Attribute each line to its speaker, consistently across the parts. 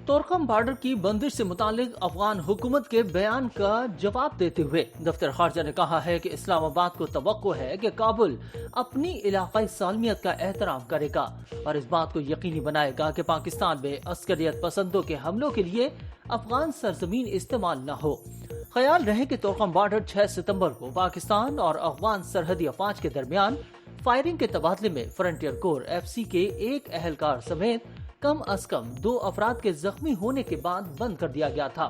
Speaker 1: Torkham border की बंदिश से मुतालिक अफगान हुकूमत के बयान का जवाब देते हुए दफ्तर खारजा ने कहा है कि इस्लामाबाद को तवक्को है कि काबुल अपनी इलाकाई सालमियत का एहतराम करेगा और इस बात को यकीनी बनाएगा कि पाकिस्तान में अस्करियत पसंदों के हमलों के लिए अफगान सरजमीन इस्तेमाल न हो। ख्याल रहे कि तोरखम बॉर्डर 6 सितंबर को पाकिस्तान और अफगान सरहदी अफवाज के दरमियान फायरिंग के तबादले में फ्रंटियर कोर FC के एक अहलकार समेत कम अज कम 2 अफराद के जख्मी होने के बाद बंद कर दिया गया था।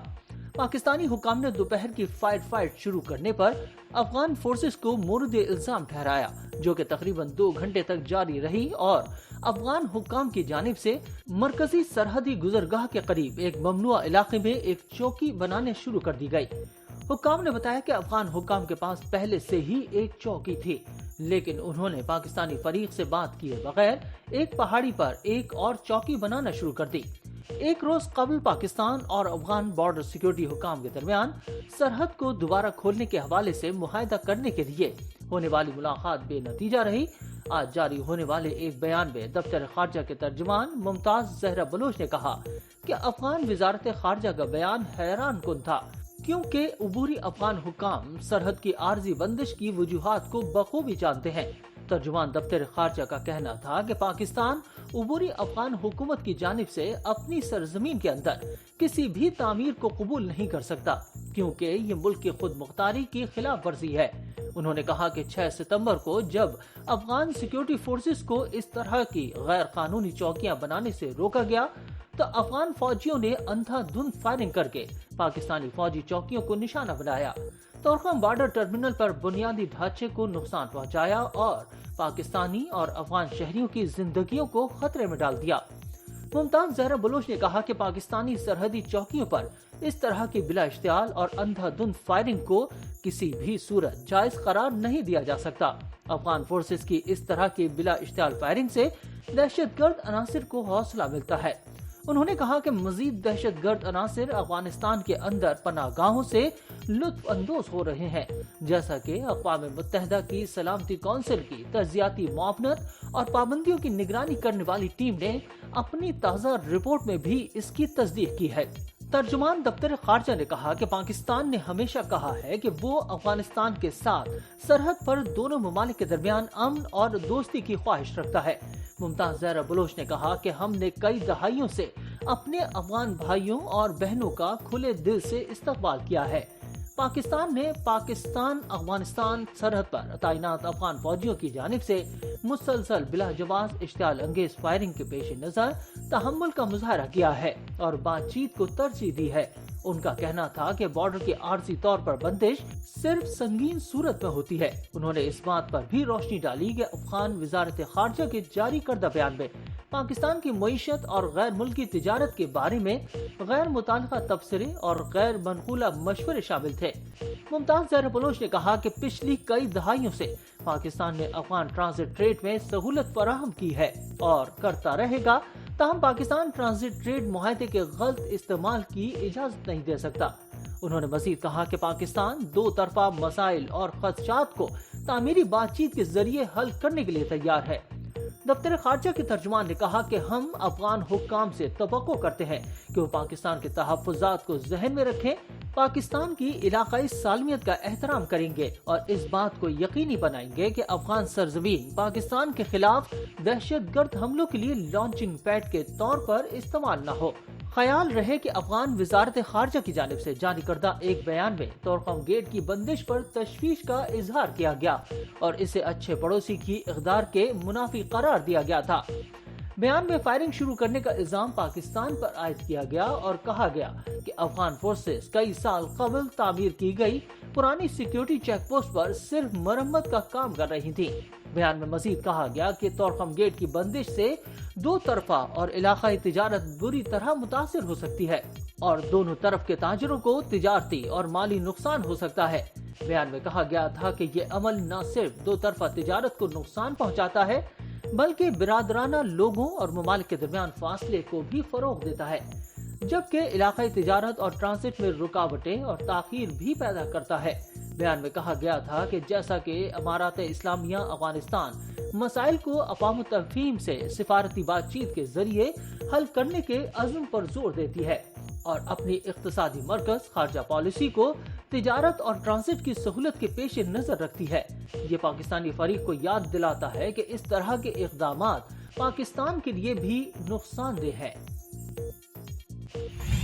Speaker 1: पाकिस्तानी हुकाम ने दोपहर की फाइट शुरू करने पर अफगान फोर्सेस को मोरद इल्जाम ठहराया, जो कि तकरीबन 2 घंटे तक जारी रही और अफगान हुकाम की जानिब से मरकजी सरहदी गुजरगाह के करीब एक ममनुआ इलाके में एक चौकी बनाने शुरू कर दी गई। हुकाम ने बताया कि अफगान हुकाम के पास पहले से ही एक चौकी थी, लेकिन उन्होंने पाकिस्तानी फरीक से बात किए बगैर एक पहाड़ी पर एक और चौकी बनाना शुरू कर दी। एक रोज कबल पाकिस्तान और अफगान बॉर्डर सिक्योरिटी हुकाम के दरमियान सरहद को दोबारा खोलने के हवाले से मुआहदा करने के लिए होने वाली मुलाकात बेनतीजा रही। आज जारी होने वाले एक बयान में दफ्तर खारजा के तर्जुमान मुमताज जहरा बलोच ने कहा कि अफगान वजारत खारजा का बयान हैरान कुन था, क्योंकि उबूरी अफगान हुकाम सरहद की आर्जी बंदिश की वजूहात को बखूबी जानते हैं। तर्जुमान दफ्तर खारजा का कहना था कि पाकिस्तान उबूरी अफगान हुकूमत की जानिब से अपनी सरजमीन के अंदर किसी भी तामीर को कबूल नहीं कर सकता, क्योंकि ये मुल्क की खुद मुख्तारी की खिलाफ वर्जी है। उन्होंने कहा कि 6 सितंबर को जब अफगान सिक्योरिटी फोर्सेस को इस तरह की गैर कानूनी चौकियां बनाने से रोका गया तो अफगान फौजियों ने अंधाधुंध फायरिंग करके पाकिस्तानी फौजी चौकियों को निशाना बनाया, तोरखम बॉर्डर टर्मिनल पर बुनियादी ढांचे को नुकसान पहुंचाया और पाकिस्तानी और अफगान शहरियों की जिंदगियों को खतरे में डाल दिया। मुमताज जहरा बलोच ने कहा कि पाकिस्तानी सरहदी चौकियों पर इस तरह की बिला इश्तियाल और अंधाधुंध फायरिंग को किसी भी सूरत जायज करार नहीं दिया जा सकता। अफगान फोर्सेस की इस तरह की बिला इश्तियाल फायरिंग से दहशतगर्द अनासिर को हौसला मिलता है। उन्होंने कहा कि मजीद दहशतगर्द अनासिर अफगानिस्तान के अंदर पनाहगाहों से लुत्फ अंदोज हो रहे हैं, जैसा कि अक़वाम मुत्तहिदा की सलामती कौंसिल की तज्जियाती मुआवनत और पाबंदियों की निगरानी करने वाली टीम ने अपनी ताज़ा रिपोर्ट में भी इसकी तस्दीक की है। तर्जुमान दफ्तर खारजा ने कहा कि पाकिस्तान ने हमेशा कहा है कि वो अफगानिस्तान के साथ सरहद पर दोनों ममालिक के दरमियान अमन और दोस्ती की ख्वाहिश रखता है। मुमताज जहरा बलोच ने कहा कि हमने कई दहाइयों से अपने अफगान भाइयों और बहनों का खुले दिल से इस्तकबाल किया है। पाकिस्तान ने पाकिस्तान अफगानिस्तान सरहद पर तैनात अफगान फौजियों की जानिब से मुसलसल बिला जवाब इश्तियाल अंगेज फायरिंग के पेश नजर तहम्मुल का मुजाहरा किया है और बातचीत को तरजीह दी है। उनका कहना था कि बॉर्डर की आर्जी तौर पर बंदिश सिर्फ संगीन सूरत में होती है। उन्होंने इस बात पर भी रोशनी डाली कि अफगान वजारत खारजा के जारी करदा बयान में पाकिस्तान की मईशत और गैर मुल्की तिजारत के बारे में गैर मुताल्लिका तबसरे और गैर मनकूला मशवरे शामिल थे। मुमताज जहरा बलोच ने कहा कि पिछली कई दहाइयों से पाकिस्तान ने अफगान ट्रांजिट ट्रेड में सहूलत फराहम की है और करता रहेगा, ताहम पाकिस्तान ट्रांजिट ट्रेड मुआहदे के गलत इस्तेमाल की इजाजत नहीं दे सकता। उन्होंने मजीद कहा कि पाकिस्तान 2 तरफा मसाइल और खदशात को तामीरी बातचीत के जरिए हल करने के लिए तैयार है। दफ्तर खारजा के तर्जुमान ने कहा कि हम अफगान हुक्काम से तवक्को करते हैं कि वो पाकिस्तान के तहफ़्फ़ुज़ात को ज़हन में रखें, पाकिस्तान की इलाकाई सालमियत का एहतराम करेंगे और इस बात को यकीनी बनाएंगे कि अफगान सरजमीन पाकिस्तान के खिलाफ दहशतगर्द हमलों के लिए लॉन्चिंग पैड के तौर पर इस्तेमाल न हो। ख्याल रहे कि अफगान वजारत खारजा की जानिब से जारी करदा एक बयान में तोरखम गेट की बंदिश पर तशवीश का इजहार किया गया और इसे अच्छे पड़ोसी की इक़दार के मुनाफी करार दिया गया था। बयान में फायरिंग शुरू करने का इल्जाम पाकिस्तान पर आयद किया गया और कहा गया कि अफगान फोर्सेस कई साल कबल तामीर की गई पुरानी सिक्योरिटी चेक पोस्ट पर सिर्फ मरम्मत का काम कर रही थी। बयान में मजीद कहा गया कि तोरखम गेट की बंदिश से 2 तरफा और इलाकाई तिजारत बुरी तरह मुतासिर हो सकती है और दोनों तरफ के ताजरों को तिजारती और माली नुकसान हो सकता है। बयान में कहा गया था कि ये अमल न सिर्फ 2 तरफा तिजारत को नुकसान पहुंचाता है, बल्कि बिरादराना लोगों और ममालिक के दरमियान फासले को भी फरोग देता है, जबकि इलाकाई तिजारत और ट्रांसिट में रुकावटें और ताखीर भी पैदा करता है। बयान में कहा गया था कि जैसा कि अमारात इस्लामिया अफगानिस्तान مسائل کو افہام و تفہیم سے سفارتی بات چیت کے ذریعے حل کرنے کے عزم پر زور دیتی ہے اور اپنی اقتصادی مرکز خارجہ پالیسی کو تجارت اور ٹرانزٹ کی سہولت کے پیش نظر رکھتی ہے۔ یہ پاکستانی فریق کو یاد دلاتا ہے کہ اس طرح کے اقدامات پاکستان کے لیے بھی نقصان دہ ہیں۔